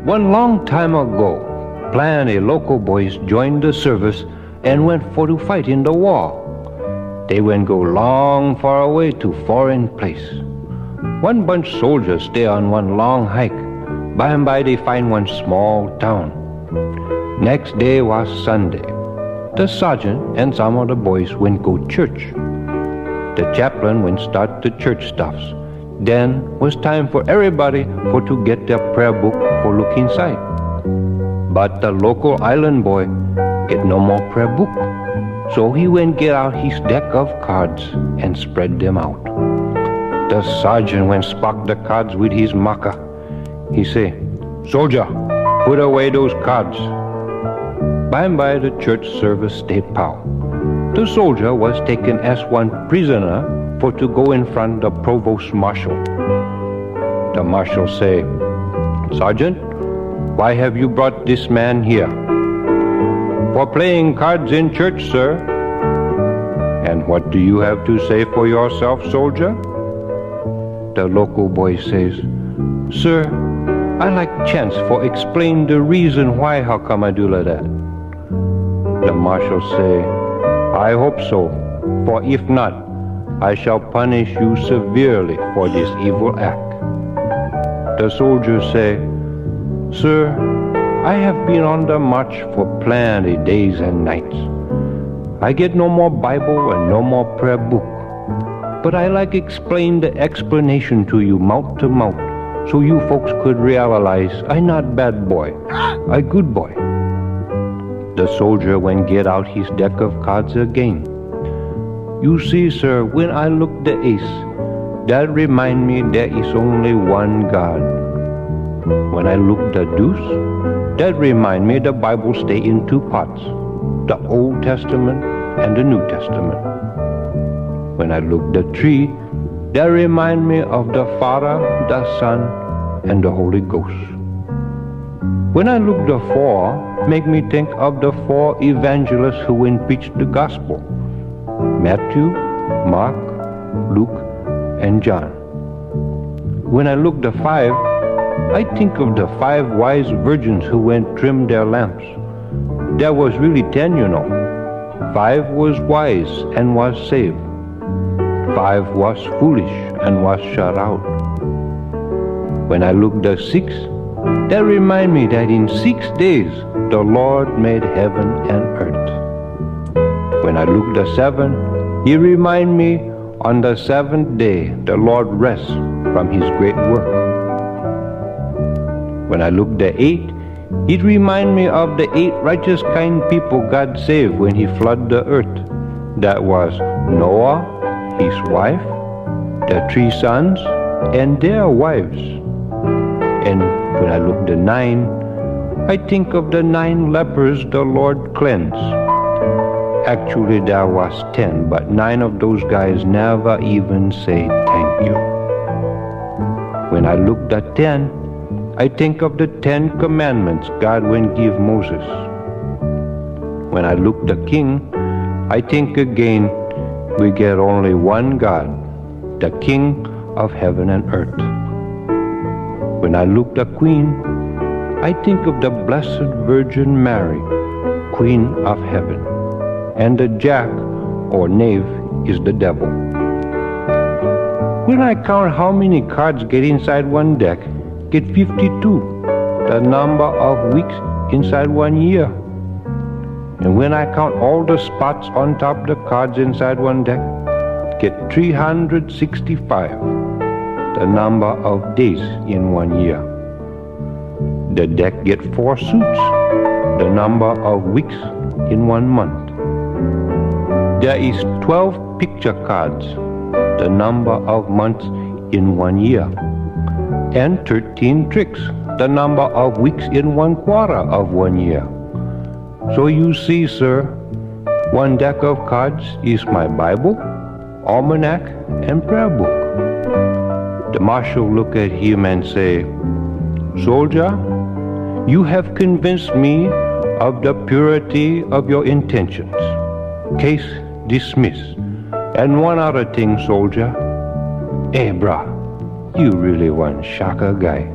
One long time ago, plenty local boys joined the service and went for to fight in the war. They went go long far away to foreign place. One bunch soldiers stay on one long hike. By and by they find one small town. Next day was Sunday. The sergeant and some of the boys went go church. The chaplain went start the church stuffs. Then was time for everybody for to get their prayer book for look inside. But the local island boy get no more prayer book. So he went get out his deck of cards and spread them out. The sergeant went spark the cards with his marker. He say, "Soldier, put away those cards." By and by the church service stayed pow. The soldier was taken as one prisoner for to go in front the provost marshal. The marshal say, "Sergeant, why have you brought this man here?" "For playing cards in church, sir." "And what do you have to say for yourself, soldier?" The local boy says, "Sir, I like chance for explain the reason why how come I do like that." The marshal say, "I hope so, for if not, I shall punish you severely for this evil act." The soldier say, "Sir, I have been on the march for plenty days and nights. I get no more Bible and no more prayer book. But I like explain the explanation to you mouth to mouth, so you folks could realize I not bad boy, I good boy." The soldier went get out his deck of cards again. "You see, sir, when I look the ace, that remind me there is only one God. When I look the deuce, that remind me the Bible stay in two parts, the Old Testament and the New Testament. When I look the tree, that remind me of the Father, the Son, and the Holy Ghost. When I look the four, make me think of the four evangelists who went preach the gospel, Matthew, Mark, Luke, and John. When I look the five, I think of the 5 wise virgins who went trim their lamps. There was really 10, you know. 5 was wise and was saved. 5 was foolish and was shut out. When I look the 6, that remind me that in 6 days the Lord made heaven and earth. When I look the 7, he remind me on the 7th day the Lord rests from his great work. When I look the 8, it remind me of the 8 righteous kind people God saved when he flooded the earth. That was Noah, his wife, the 3 sons, and their wives. And when I look the 9, I think of the 9 lepers the Lord cleansed. Actually there was 10, but 9 of those guys never even say thank you. When I look the 10, I think of the 10 commandments God went give Moses. When I look the king, I think again we get only one God, the King of heaven and earth. When I look the queen, I think of the Blessed Virgin Mary, Queen of heaven, and the jack or knave is the devil. When I count how many cards get inside one deck, get 52, the number of weeks inside one year. And when I count all the spots on top the cards inside one deck, get 365, the number of days in one year. The deck get 4 suits, the number of weeks in one month. There is 12 picture cards, the number of months in one year. And 13 tricks, the number of weeks in one quarter of one year. So you see, sir, one deck of cards is my Bible, almanac, and prayer book. The marshal look at him and say, "Soldier, you have convinced me of the purity of your intentions. Case dismissed. And one other thing, soldier. Brah, you really one Shaka guy."